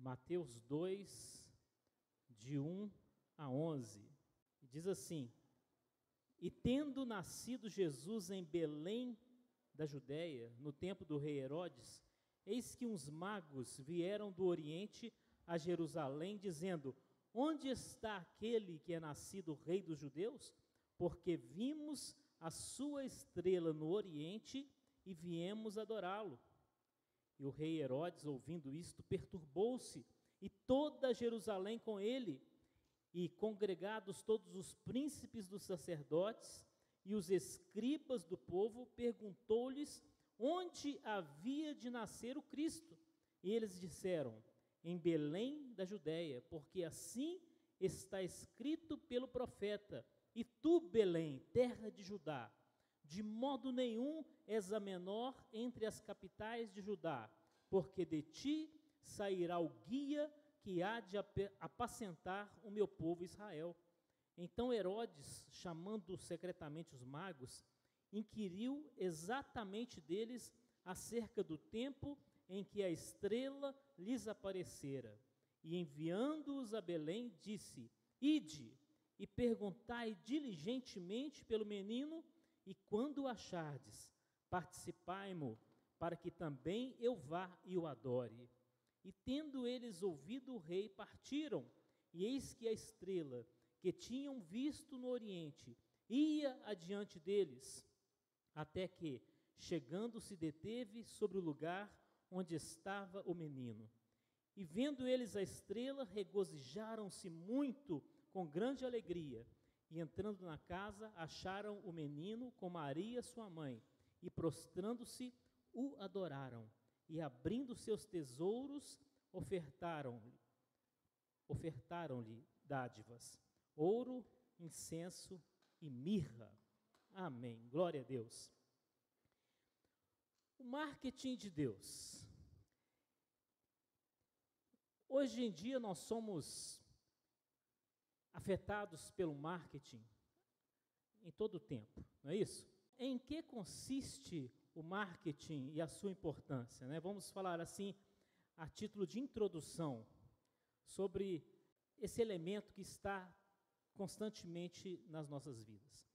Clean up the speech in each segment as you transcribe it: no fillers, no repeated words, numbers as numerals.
Mateus 2, de 1 a 11. Diz assim: E tendo nascido Jesus em Belém da Judéia, no tempo do rei Herodes, eis que uns magos vieram do Oriente a Jerusalém, dizendo: Onde está aquele que é nascido rei dos judeus? Porque vimos a sua estrela no Oriente e viemos adorá-lo. E o rei Herodes, ouvindo isto, perturbou-se, e toda Jerusalém com ele. E congregados todos os príncipes dos sacerdotes e os escribas do povo, perguntou-lhes onde havia de nascer o Cristo. E eles disseram: em Belém da Judéia, porque assim está escrito pelo profeta: E tu, Belém, terra de Judá, de modo nenhum és a menor entre as capitais de Judá, porque de ti sairá o guia que há de apacentar o meu povo Israel. Então Herodes, chamando secretamente os magos, inquiriu exatamente deles acerca do tempo em que a estrela lhes aparecera. E enviando-os a Belém, disse: Ide e perguntai diligentemente pelo menino, e quando o achardes, participai-mo, para que também eu vá e o adore. E tendo eles ouvido o rei, partiram, e eis que a estrela, que tinham visto no Oriente, ia adiante deles, até que, chegando, se deteve sobre o lugar onde estava o menino. E vendo eles a estrela, regozijaram-se muito, com grande alegria. E entrando na casa, acharam o menino com Maria, sua mãe, e prostrando-se, o adoraram. E abrindo seus tesouros, ofertaram-lhe dádivas, ouro, incenso e mirra. Amém. Glória a Deus. O marketing de Deus. Hoje em dia nós somos afetados pelo marketing em todo o tempo, não é isso? Em que consiste o marketing e a sua importância, né? Vamos falar assim, a título de introdução, sobre esse elemento que está constantemente nas nossas vidas.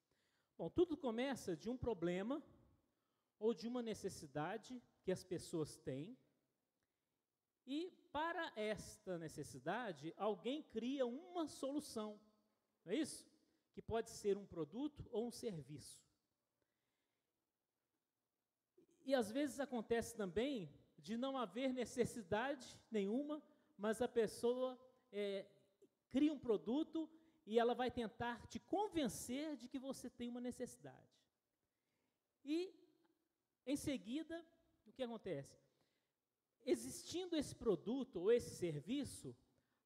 Bom, tudo começa de um problema ou de uma necessidade que as pessoas têm, e para esta necessidade, alguém cria uma solução, não é isso? Que pode ser um produto ou um serviço. E às vezes acontece também de não haver necessidade nenhuma, mas a pessoa cria um produto e ela vai tentar te convencer de que você tem uma necessidade. E, em seguida, o que acontece? Existindo esse produto ou esse serviço,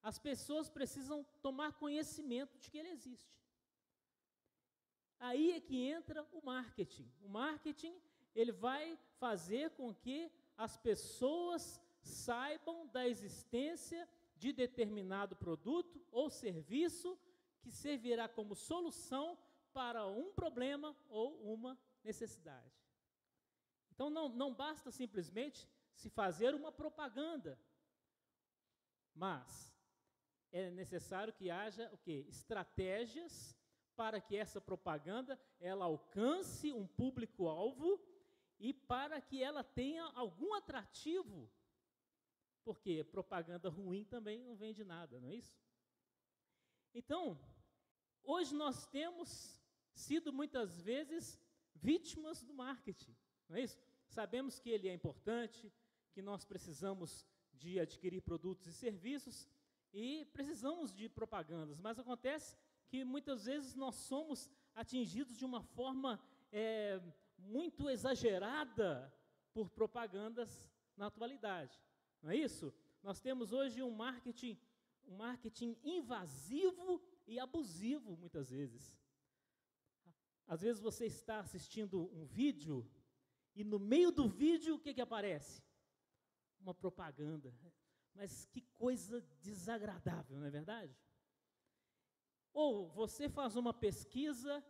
as pessoas precisam tomar conhecimento de que ele existe. Aí é que entra o marketing. O marketing, ele vai fazer com que as pessoas saibam da existência de determinado produto ou serviço que servirá como solução para um problema ou uma necessidade. Então, não basta simplesmente se fazer uma propaganda, mas é necessário que haja o quê? Estratégias para que essa propaganda ela alcance um público-alvo e para que ela tenha algum atrativo, porque propaganda ruim também não vende nada, não é isso? Então, hoje nós temos sido muitas vezes vítimas do marketing, não é isso? Sabemos que ele é importante, que nós precisamos de adquirir produtos e serviços e precisamos de propagandas, mas acontece que muitas vezes nós somos atingidos de uma forma muito exagerada por propagandas na atualidade, não é isso? Nós temos hoje um marketing invasivo e abusivo muitas vezes. Às vezes você está assistindo um vídeo e no meio do vídeo o que aparece? Uma propaganda. Mas que coisa desagradável, não é verdade? Ou você faz uma pesquisa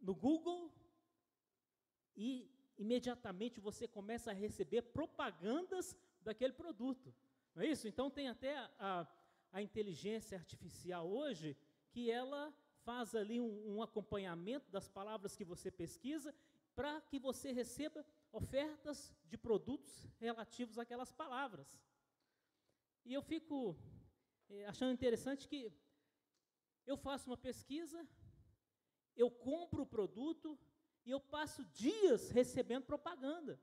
no Google e imediatamente você começa a receber propagandas daquele produto. Não é isso? Então tem até a inteligência artificial hoje, que ela faz ali um acompanhamento das palavras que você pesquisa, para que você receba ofertas de produtos relativos àquelas palavras. E eu fico achando interessante que eu faço uma pesquisa, eu compro o produto e eu passo dias recebendo propaganda.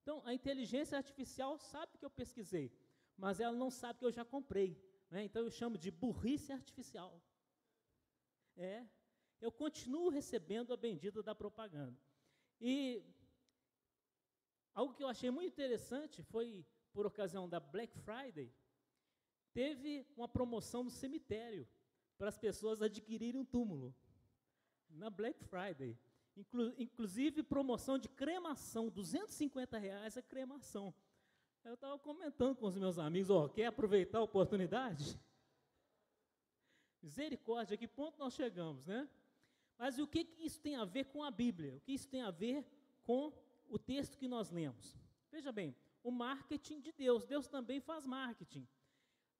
Então, a inteligência artificial sabe que eu pesquisei, mas ela não sabe que eu já comprei, né? Então, eu chamo de burrice artificial. Eu continuo recebendo a bendita da propaganda. E algo que eu achei muito interessante foi, por ocasião da Black Friday, teve uma promoção no cemitério para as pessoas adquirirem um túmulo, na Black Friday. Inclusive promoção de cremação, R$250 a cremação. Eu estava comentando com os meus amigos, quer aproveitar a oportunidade? Misericórdia, a que ponto nós chegamos, né? Mas o que isso tem a ver com a Bíblia? O que isso tem a ver com o texto que nós lemos? Veja bem, o marketing de Deus, Deus também faz marketing.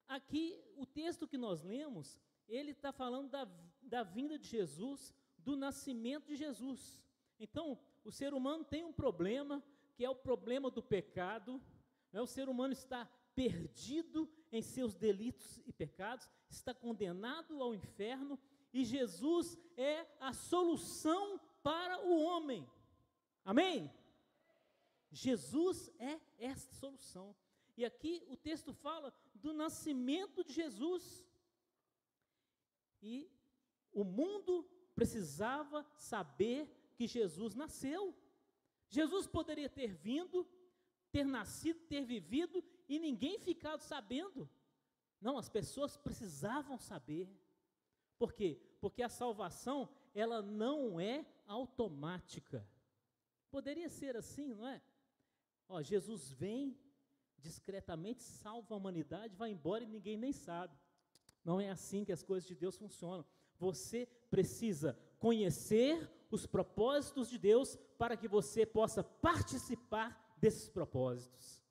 Aqui, o texto que nós lemos, ele está falando da vinda de Jesus, do nascimento de Jesus. Então, o ser humano tem um problema, que é o problema do pecado, né? O ser humano está perdido em seus delitos e pecados, está condenado ao inferno, e Jesus é a solução para o homem. Amém? Jesus é essa solução. E aqui o texto fala do nascimento de Jesus. E o mundo precisava saber que Jesus nasceu. Jesus poderia ter vindo, ter nascido, ter vivido, e ninguém ficado sabendo. Não, as pessoas precisavam saber. Por quê? Porque a salvação, ela não é automática. Poderia ser assim, não é? Jesus vem, discretamente salva a humanidade, vai embora e ninguém nem sabe. Não é assim que as coisas de Deus funcionam. Você precisa conhecer os propósitos de Deus para que você possa participar desses propósitos.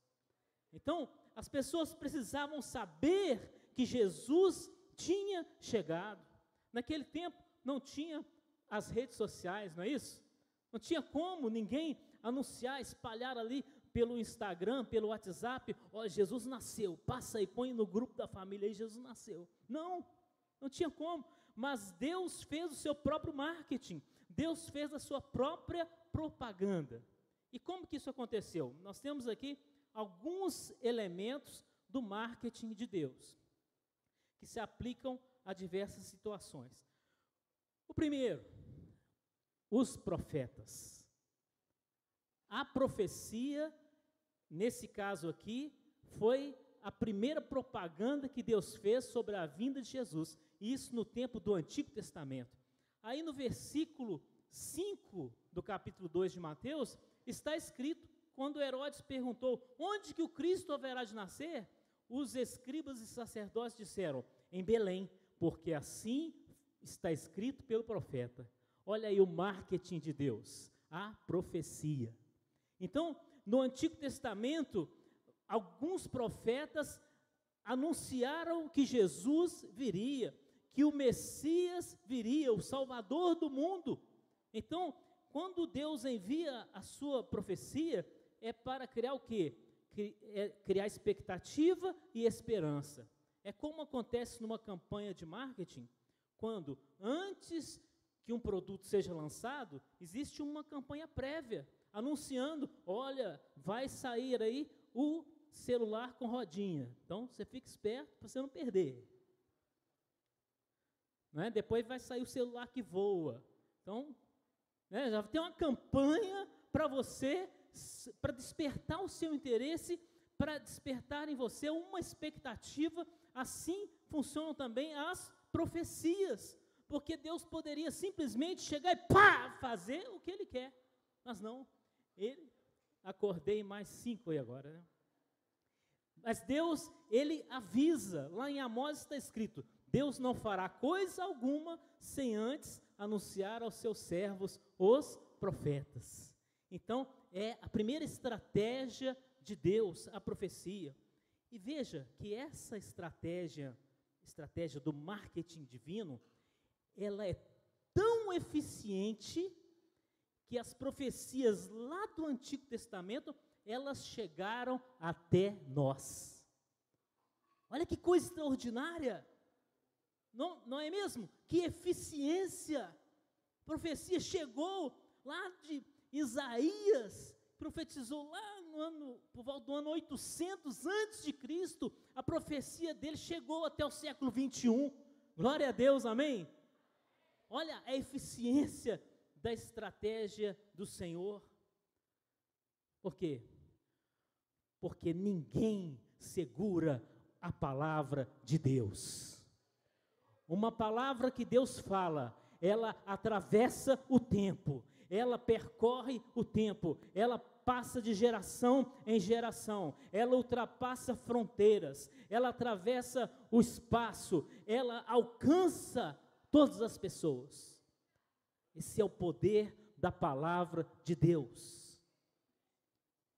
Então, as pessoas precisavam saber que Jesus tinha chegado. Naquele tempo não tinha as redes sociais, não é isso? Não tinha como ninguém anunciar, espalhar ali pelo Instagram, pelo WhatsApp, Jesus nasceu, passa aí, põe no grupo da família aí, Jesus nasceu. Não tinha como, mas Deus fez o seu próprio marketing, Deus fez a sua própria propaganda. E como que isso aconteceu? Nós temos aqui alguns elementos do marketing de Deus, que se aplicam a diversas situações. O primeiro, os profetas. A profecia, nesse caso aqui, foi a primeira propaganda que Deus fez sobre a vinda de Jesus, e isso no tempo do Antigo Testamento. Aí no versículo 5 do capítulo 2 de Mateus, está escrito, quando Herodes perguntou, onde que o Cristo haverá de nascer? Os escribas e sacerdotes disseram, em Belém, porque assim está escrito pelo profeta. Olha aí o marketing de Deus, a profecia. Então, no Antigo Testamento, alguns profetas anunciaram que Jesus viria, que o Messias viria, o Salvador do mundo. Então, quando Deus envia a sua profecia, é para criar o quê? Criar expectativa e esperança. É como acontece numa campanha de marketing, quando antes que um produto seja lançado, existe uma campanha prévia, anunciando, olha, vai sair aí o celular com rodinha. Então, você fica esperto para você não perder. Não é? Depois vai sair o celular que voa. Então, já tem uma campanha para você, para despertar o seu interesse, para despertar em você uma expectativa. Assim funcionam também as profecias, porque Deus poderia simplesmente chegar e fazer o que Ele quer, mas não, acordei mais 5 aí agora, né? Mas Deus, Ele avisa, lá em Amós está escrito, Deus não fará coisa alguma sem antes anunciar aos seus servos, os profetas. Então, é a primeira estratégia de Deus, a profecia. E veja que essa estratégia do marketing divino, ela é tão eficiente que as profecias lá do Antigo Testamento, elas chegaram até nós. Olha que coisa extraordinária, não é mesmo? Que eficiência! A profecia chegou lá de Isaías, profetizou lá por volta do ano 800 antes de Cristo, a profecia dele chegou até o século 21. Glória a Deus, amém? Olha a eficiência da estratégia do Senhor. Por quê? Porque ninguém segura a palavra de Deus. Uma palavra que Deus fala, ela atravessa o tempo, ela percorre o tempo, ela passa de geração em geração, ela ultrapassa fronteiras, ela atravessa o espaço, ela alcança todas as pessoas. Esse é o poder da palavra de Deus.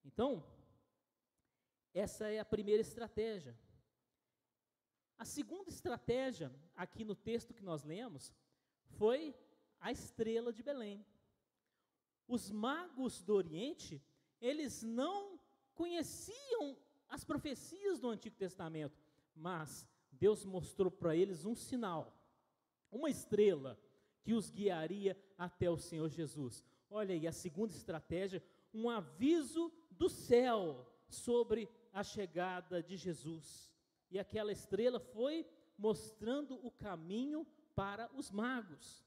Então, essa é a primeira estratégia. A segunda estratégia, aqui no texto que nós lemos, foi a estrela de Belém. Os magos do Oriente, eles não conheciam as profecias do Antigo Testamento, mas Deus mostrou para eles um sinal, uma estrela que os guiaria até o Senhor Jesus. Olha aí, a segunda estratégia, um aviso do céu sobre a chegada de Jesus. E aquela estrela foi mostrando o caminho para os magos.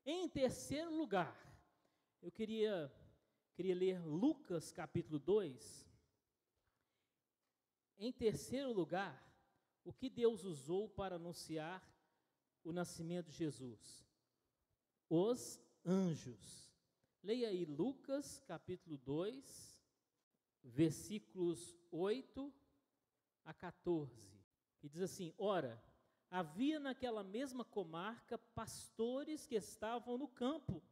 Em terceiro lugar, eu queria ler Lucas capítulo 2. Em terceiro lugar, o que Deus usou para anunciar o nascimento de Jesus? Os anjos. Leia aí Lucas capítulo 2, versículos 8 a 14. E diz assim: ora, havia naquela mesma comarca pastores que estavam no campo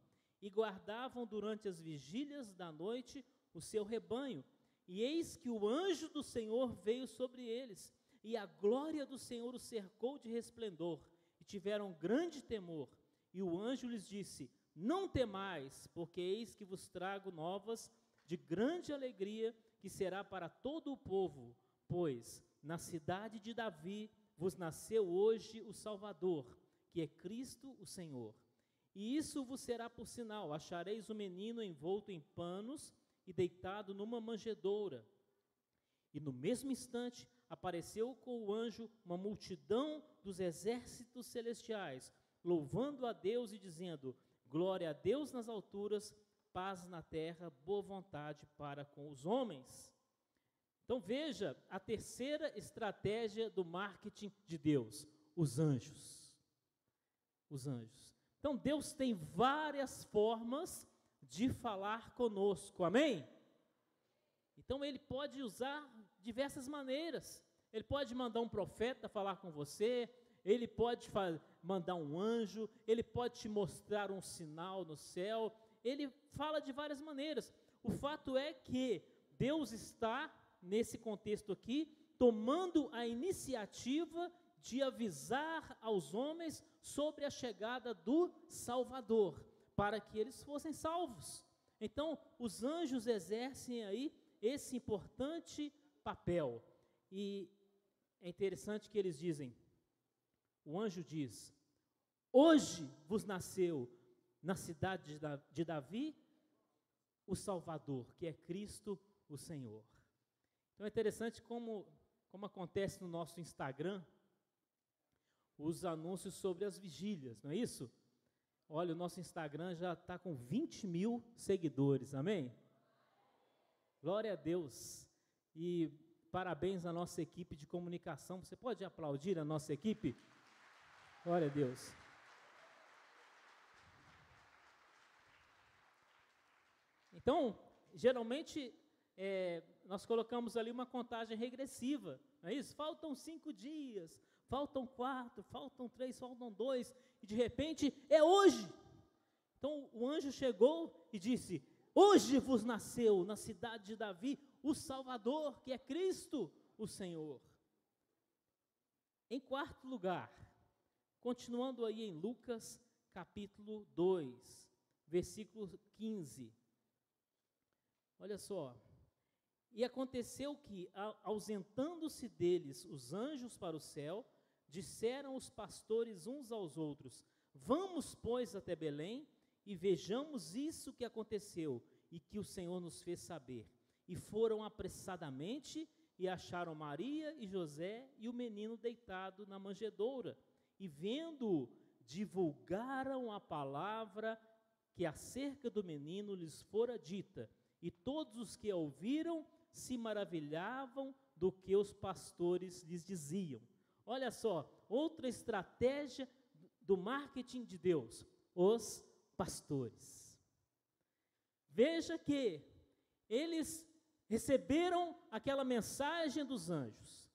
e guardavam durante as vigílias da noite o seu rebanho. E eis que o anjo do Senhor veio sobre eles, e a glória do Senhor os cercou de resplendor, e tiveram grande temor. E o anjo lhes disse: não temais, porque eis que vos trago novas de grande alegria, que será para todo o povo, pois na cidade de Davi vos nasceu hoje o Salvador, que é Cristo o Senhor. E isso vos será por sinal: achareis o menino envolto em panos e deitado numa manjedoura. E no mesmo instante apareceu com o anjo uma multidão dos exércitos celestiais, louvando a Deus e dizendo: glória a Deus nas alturas, paz na terra, boa vontade para com os homens. Então veja a terceira estratégia do marketing de Deus: os anjos. Os anjos. Então Deus tem várias formas de falar conosco, amém? Então Ele pode usar diversas maneiras. Ele pode mandar um profeta falar com você, Ele pode mandar um anjo, Ele pode te mostrar um sinal no céu, Ele fala de várias maneiras. O fato é que Deus está, nesse contexto aqui, tomando a iniciativa de avisar aos homens sobre a chegada do Salvador, para que eles fossem salvos. Então, os anjos exercem aí esse importante papel. E é interessante que eles dizem, o anjo diz: hoje vos nasceu na cidade de Davi o Salvador, que é Cristo o Senhor. Então é interessante como acontece no nosso Instagram, os anúncios sobre as vigílias, não é isso? Olha, o nosso Instagram já está com 20 mil seguidores, amém? Glória a Deus. E parabéns à nossa equipe de comunicação. Você pode aplaudir a nossa equipe? Glória a Deus. Então, geralmente, nós colocamos ali uma contagem regressiva, não é isso? Faltam 5 dias, faltam 4, faltam 3, faltam 2, e de repente é hoje. Então o anjo chegou e disse: hoje vos nasceu na cidade de Davi o Salvador, que é Cristo o Senhor. Em quarto lugar, continuando aí em Lucas capítulo 2, versículo 15. Olha só. E aconteceu que, ausentando-se deles os anjos para o céu, disseram os pastores uns aos outros: vamos, pois, até Belém, e vejamos isso que aconteceu, e que o Senhor nos fez saber. E foram apressadamente, e acharam Maria e José, e o menino deitado na manjedoura. E vendo-o, divulgaram a palavra que acerca do menino lhes fora dita. E todos os que a ouviram se maravilhavam do que os pastores lhes diziam. Olha só, outra estratégia do marketing de Deus: os pastores. Veja que eles receberam aquela mensagem dos anjos.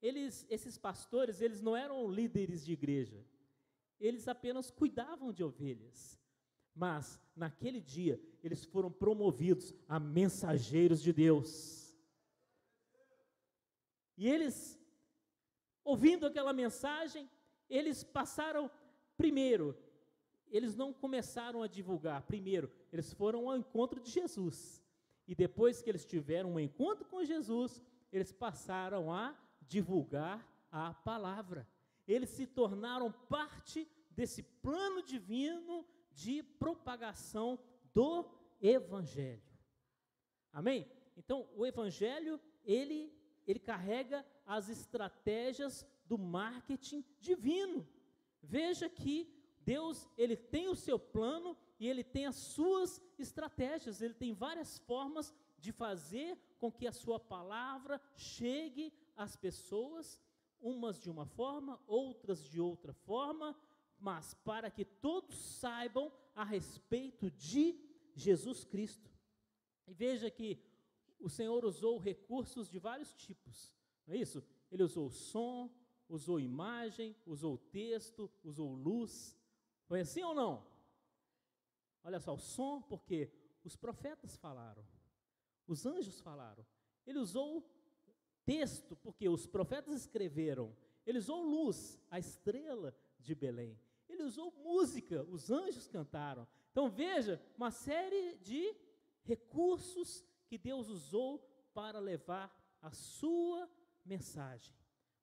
Esses pastores, eles não eram líderes de igreja, eles apenas cuidavam de ovelhas. Mas, naquele dia, eles foram promovidos a mensageiros de Deus. E eles, ouvindo aquela mensagem, eles passaram, primeiro, eles não começaram a divulgar, primeiro, eles foram ao encontro de Jesus. E depois que eles tiveram um encontro com Jesus, eles passaram a divulgar a palavra. Eles se tornaram parte desse plano divino de propagação do Evangelho. Amém? Então, o Evangelho, ele carrega as estratégias do marketing divino. Veja que Deus, ele tem o seu plano e ele tem as suas estratégias. Ele tem várias formas de fazer com que a sua palavra chegue às pessoas, umas de uma forma, outras de outra forma, mas para que todos saibam a respeito de Jesus Cristo. E veja que o Senhor usou recursos de vários tipos, não é isso? Ele usou som, usou imagem, usou texto, usou luz. Foi assim ou não? Olha só, o som, porque os profetas falaram, os anjos falaram. Ele usou texto, porque os profetas escreveram. Ele usou luz, a estrela de Belém. Ele usou música, os anjos cantaram. Então veja, uma série de recursos que Deus usou para levar a sua mensagem.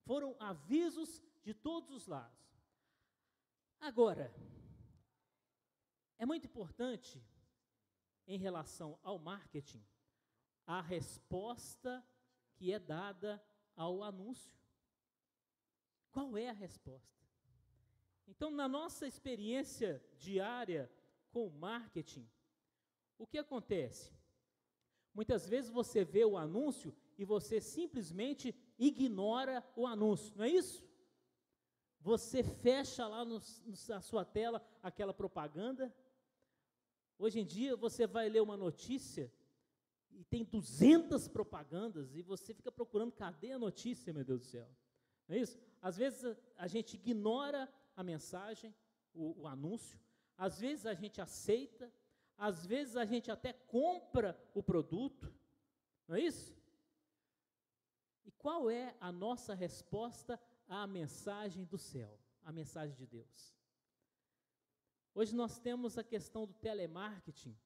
Foram avisos de todos os lados. Agora, é muito importante, em relação ao marketing, a resposta que é dada ao anúncio. Qual é a resposta? Então, na nossa experiência diária com o marketing, o que acontece? Muitas vezes você vê o anúncio e você simplesmente ignora o anúncio, não é isso? Você fecha lá na sua tela aquela propaganda. Hoje em dia você vai ler uma notícia e tem 200 propagandas e você fica procurando, cadê a notícia, meu Deus do céu? Não é isso? Às vezes a gente ignora a mensagem, o anúncio, às vezes a gente aceita, às vezes a gente até compra o produto, não é isso? E qual é a nossa resposta à mensagem do céu, à mensagem de Deus? Hoje nós temos a questão do telemarketing,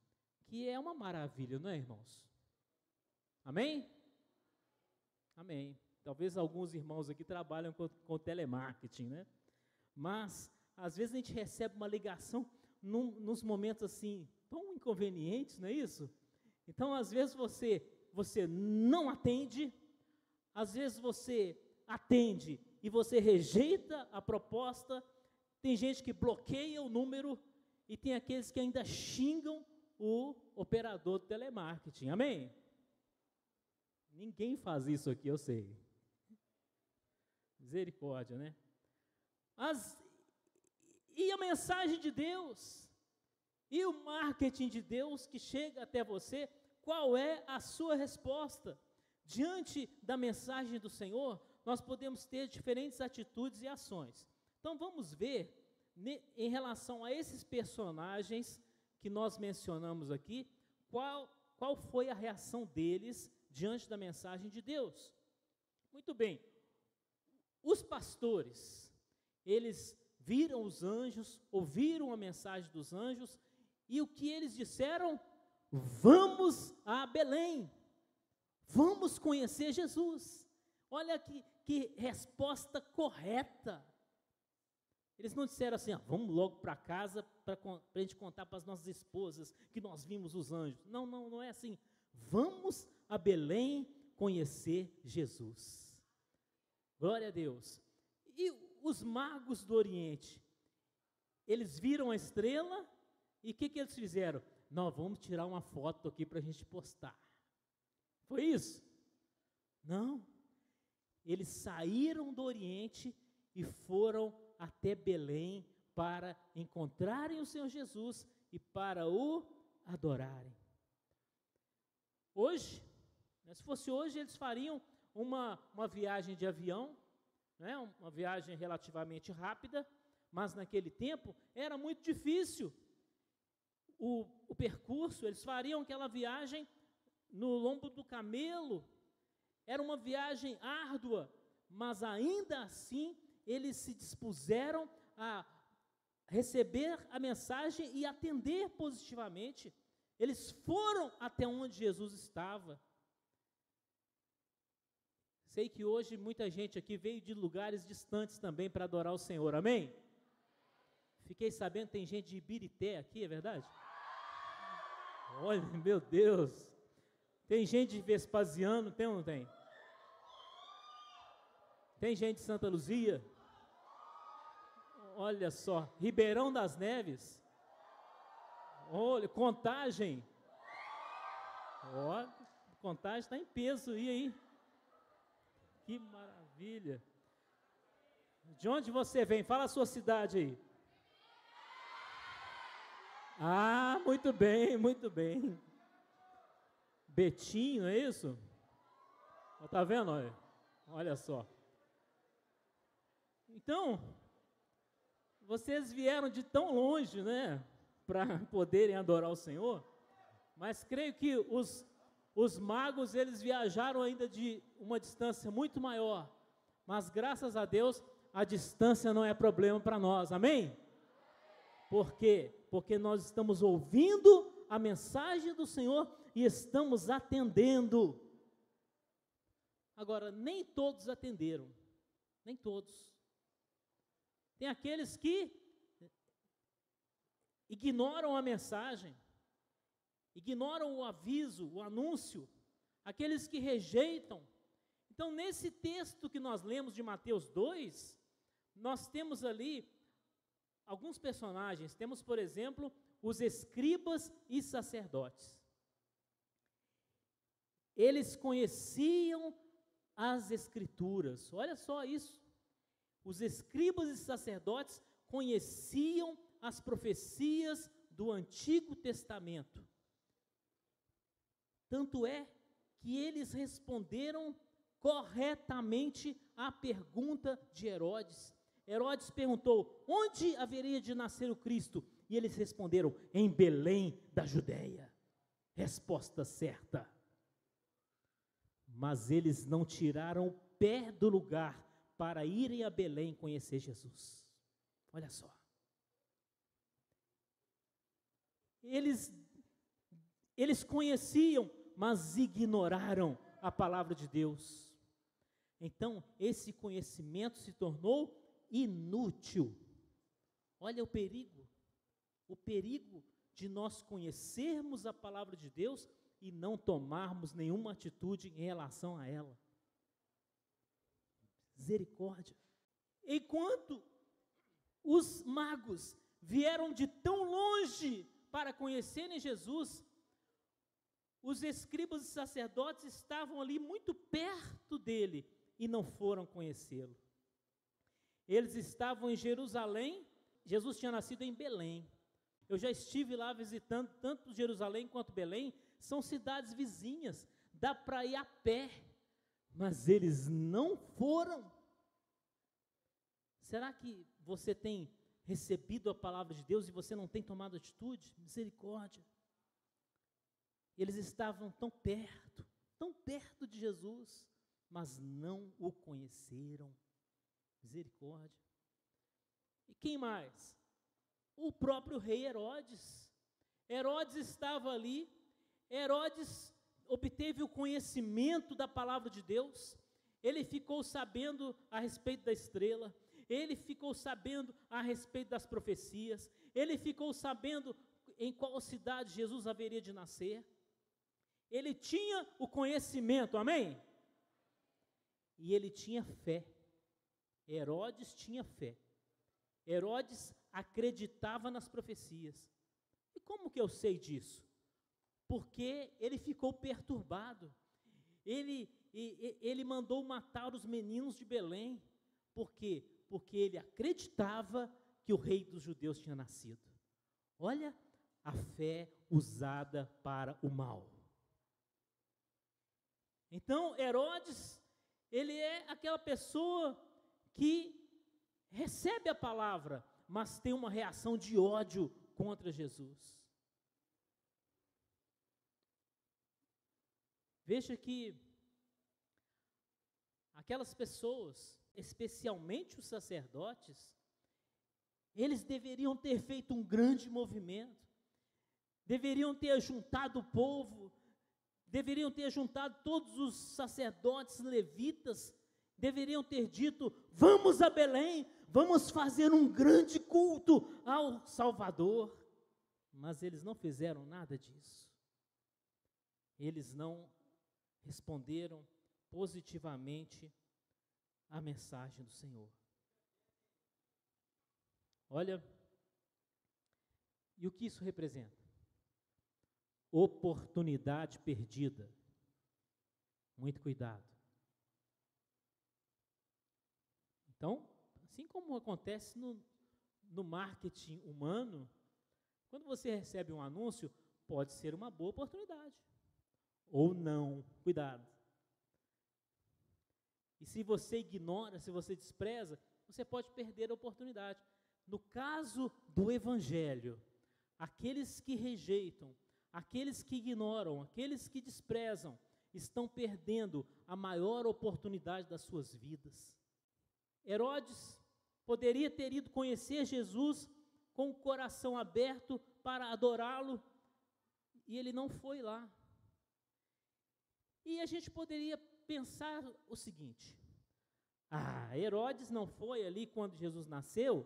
que é uma maravilha, não é, irmãos? Amém? Amém. Talvez alguns irmãos aqui trabalham com telemarketing, né? Mas, às vezes a gente recebe uma ligação nos momentos assim, tão inconvenientes, não é isso? Então, às vezes você não atende, às vezes você atende e você rejeita a proposta. Tem gente que bloqueia o número e tem aqueles que ainda xingam o operador do telemarketing. Amém? Ninguém faz isso aqui, eu sei. Misericórdia, né? E a mensagem de Deus? E o marketing de Deus que chega até você? Qual é a sua resposta? Diante da mensagem do Senhor, nós podemos ter diferentes atitudes e ações. Então vamos ver, em relação a esses personagens que nós mencionamos aqui, qual foi a reação deles diante da mensagem de Deus. Muito bem. Os pastores, eles viram os anjos, ouviram a mensagem dos anjos, e o que eles disseram? Vamos a Belém, vamos conhecer Jesus. Olha que resposta correta. Eles não disseram assim, vamos logo para casa para a gente contar para as nossas esposas que nós vimos os anjos. Não, não é assim. Vamos a Belém conhecer Jesus. Glória a Deus. E os magos do Oriente, eles viram a estrela e o que eles fizeram? Nós vamos tirar uma foto aqui para a gente postar. Foi isso? Não. Eles saíram do Oriente e foram até Belém para encontrarem o Senhor Jesus e para o adorarem. Hoje, se fosse hoje, eles fariam uma viagem de avião, né, uma viagem relativamente rápida, mas naquele tempo era muito difícil o percurso. Eles fariam aquela viagem no lombo do camelo, era uma viagem árdua, mas ainda assim eles se dispuseram a receber a mensagem e atender positivamente. Eles foram até onde Jesus estava. Sei que hoje muita gente aqui veio de lugares distantes também para adorar o Senhor, amém? Fiquei sabendo que tem gente de Ibirité aqui, é verdade? Olha, meu Deus, tem gente de Vespasiano, tem ou não tem? Tem gente de Santa Luzia? Olha só, Ribeirão das Neves, olha, Contagem, olha, Contagem está em peso aí, que maravilha. De onde você vem? Fala a sua cidade aí. Ah, muito bem, muito bem. Betinho, é isso? Está vendo? Olha só. Então, vocês vieram de tão longe, né, para poderem adorar o Senhor, mas creio que os magos, eles viajaram ainda de uma distância muito maior, mas graças a Deus, a distância não é problema para nós, amém? Por quê? Porque nós estamos ouvindo a mensagem do Senhor e estamos atendendo. Agora, nem todos atenderam, nem todos. Tem aqueles que ignoram a mensagem, ignoram o aviso, o anúncio, aqueles que rejeitam. Então, nesse texto que nós lemos de Mateus 2, nós temos ali alguns personagens. Temos, por exemplo, os escribas e sacerdotes. Eles conheciam as Escrituras, olha só isso. Os escribas e sacerdotes conheciam as profecias do Antigo Testamento. Tanto é que eles responderam corretamente à pergunta de Herodes. Herodes perguntou, onde haveria de nascer o Cristo? E eles responderam, em Belém da Judéia. Resposta certa. Mas eles não tiraram o pé do lugar para irem a Belém conhecer Jesus. Olha só. Eles conheciam, mas ignoraram a palavra de Deus. Então, esse conhecimento se tornou inútil. Olha o perigo de nós conhecermos a palavra de Deus e não tomarmos nenhuma atitude em relação a ela. Misericórdia. Enquanto os magos vieram de tão longe para conhecerem Jesus, os escribas e sacerdotes estavam ali muito perto dele e não foram conhecê-lo. Eles estavam em Jerusalém, Jesus tinha nascido em Belém. Eu já estive lá visitando tanto Jerusalém quanto Belém, são cidades vizinhas, dá para ir a pé, mas eles não foram. Será que você tem recebido a palavra de Deus e você não tem tomado atitude? Misericórdia. Eles estavam tão perto de Jesus, mas não o conheceram. Misericórdia. E quem mais? O próprio rei Herodes. Herodes estava ali, Herodes obteve o conhecimento da palavra de Deus, ele ficou sabendo a respeito da estrela, ele ficou sabendo a respeito das profecias, ele ficou sabendo em qual cidade Jesus haveria de nascer, ele tinha o conhecimento, amém? E ele tinha fé, Herodes tinha fé, Herodes acreditava nas profecias. E como que eu sei disso? Porque ele ficou perturbado, ele mandou matar os meninos de Belém. Por quê? Porque ele acreditava que o rei dos judeus tinha nascido. Olha a fé usada para o mal. Então, Herodes, ele é aquela pessoa que recebe a palavra, mas tem uma reação de ódio contra Jesus. Veja que aquelas pessoas, especialmente os sacerdotes, eles deveriam ter feito um grande movimento, deveriam ter juntado o povo, deveriam ter juntado todos os sacerdotes levitas, deveriam ter dito: vamos a Belém, vamos fazer um grande culto ao Salvador. Mas eles não fizeram nada disso. Eles não responderam positivamente à mensagem do Senhor. Olha, e o que isso representa? Oportunidade perdida. Muito cuidado. Então, assim como acontece no marketing humano, quando você recebe um anúncio, pode ser uma boa oportunidade. Ou não, cuidado. E se você ignora, se você despreza, você pode perder a oportunidade. No caso do Evangelho, aqueles que rejeitam, aqueles que ignoram, aqueles que desprezam, estão perdendo a maior oportunidade das suas vidas. Herodes poderia ter ido conhecer Jesus com o coração aberto para adorá-lo, e ele não foi lá. E a gente poderia pensar o seguinte: Herodes não foi ali quando Jesus nasceu,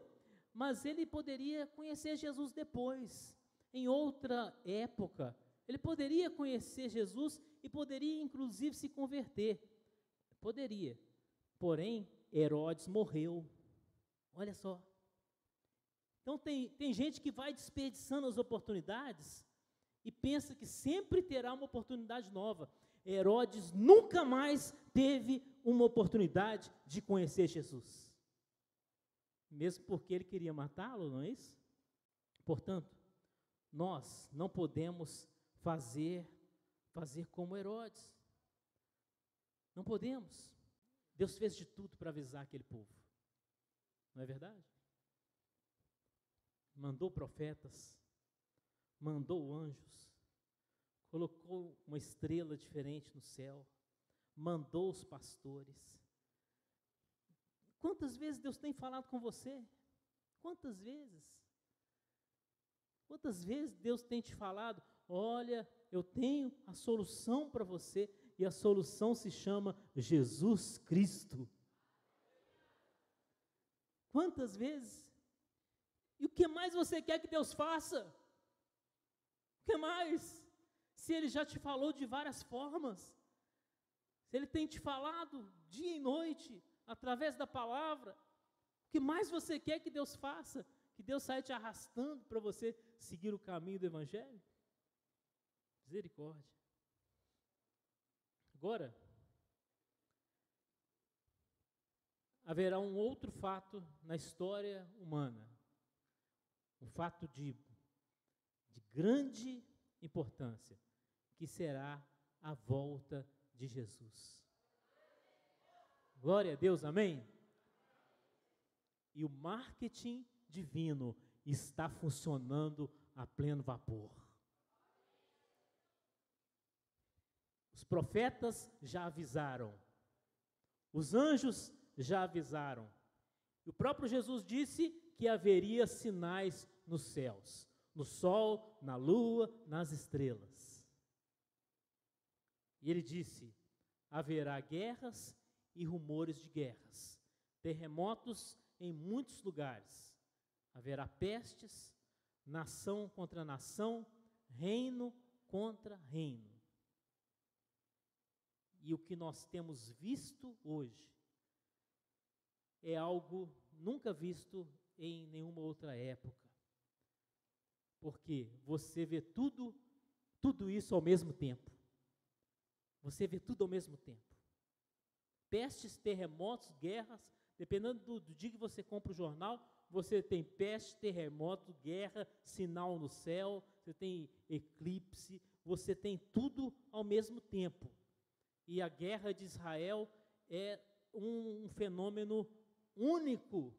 mas ele poderia conhecer Jesus depois, em outra época. Ele poderia conhecer Jesus e poderia inclusive se converter. Poderia. Porém, Herodes morreu. Olha só. Então tem gente que vai desperdiçando as oportunidades e pensa que sempre terá uma oportunidade nova. Herodes nunca mais teve uma oportunidade de conhecer Jesus. Mesmo porque ele queria matá-lo, não é isso? Portanto, nós não podemos fazer como Herodes. Não podemos. Deus fez de tudo para avisar aquele povo. Não é verdade? Mandou profetas, mandou anjos, colocou uma estrela diferente no céu, mandou os pastores. Quantas vezes Deus tem falado com você? Quantas vezes? Quantas vezes Deus tem te falado: olha, eu tenho a solução para você, e a solução se chama Jesus Cristo. Quantas vezes? E o que mais você quer que Deus faça? O que mais? Se Ele já te falou de várias formas, se Ele tem te falado dia e noite, através da palavra, o que mais você quer que Deus faça? Que Deus saia te arrastando para você seguir o caminho do Evangelho? Misericórdia. Agora, haverá um outro fato na história humana, um fato de grande importância, que será a volta de Jesus. Glória a Deus, amém? E o marketing divino está funcionando a pleno vapor. Os profetas já avisaram: Os anjos já avisaram. E o próprio Jesus disse que haveria sinais nos céus, no sol, na lua, nas estrelas. E ele disse: haverá guerras e rumores de guerras, terremotos em muitos lugares, haverá pestes, nação contra nação, reino contra reino. E o que nós temos visto hoje é algo nunca visto em nenhuma outra época. Porque você vê tudo isso ao mesmo tempo. Você vê tudo ao mesmo tempo. Pestes, terremotos, guerras, dependendo do dia que você compra o jornal, você tem peste, terremoto, guerra, sinal no céu, você tem eclipse, você tem tudo ao mesmo tempo. E a guerra de Israel é um fenômeno único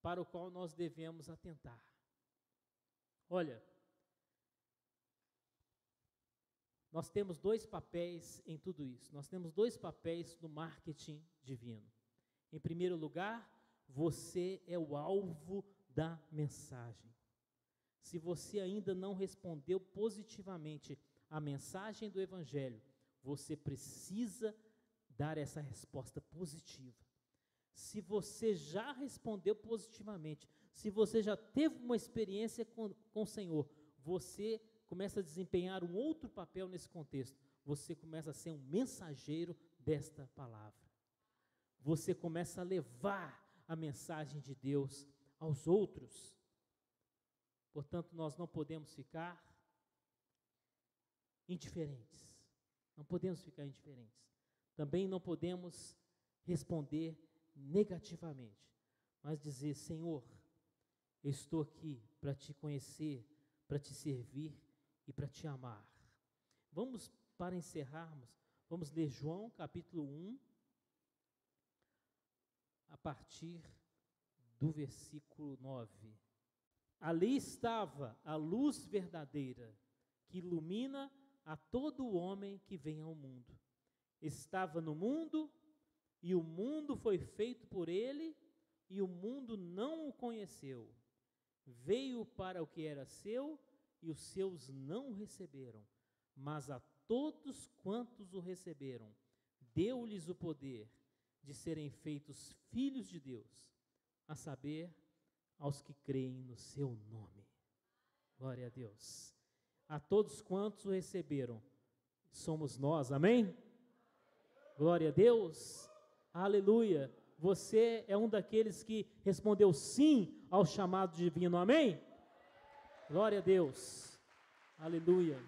para o qual nós devemos atentar. Olha, nós temos dois papéis em tudo isso. Nós temos dois papéis no marketing divino. Em primeiro lugar, você é o alvo da mensagem. Se você ainda não respondeu positivamente à mensagem do Evangelho, você precisa dar essa resposta positiva. Se você já respondeu positivamente, se você já teve uma experiência com o Senhor, você começa a desempenhar um outro papel nesse contexto. Você começa a ser um mensageiro desta palavra. Você começa a levar a mensagem de Deus aos outros. Portanto, nós não podemos ficar indiferentes. Não podemos ficar indiferentes. Também não podemos responder negativamente, mas dizer: Senhor, eu estou aqui para te conhecer, para te servir e para te amar. Vamos, para encerrarmos, vamos ler João capítulo 1, a partir do versículo 9. Ali estava a luz verdadeira, que ilumina a todo homem que vem ao mundo. Estava no mundo, e o mundo foi feito por ele, e o mundo não o conheceu. Veio para o que era seu, e os seus não o receberam. Mas a todos quantos o receberam, deu-lhes o poder de serem feitos filhos de Deus, a saber, aos que creem no seu nome. Glória a Deus. A todos quantos o receberam, somos nós, amém? Glória a Deus. Aleluia. Você é um daqueles que respondeu sim ao chamado divino, amém? Glória a Deus. Aleluia.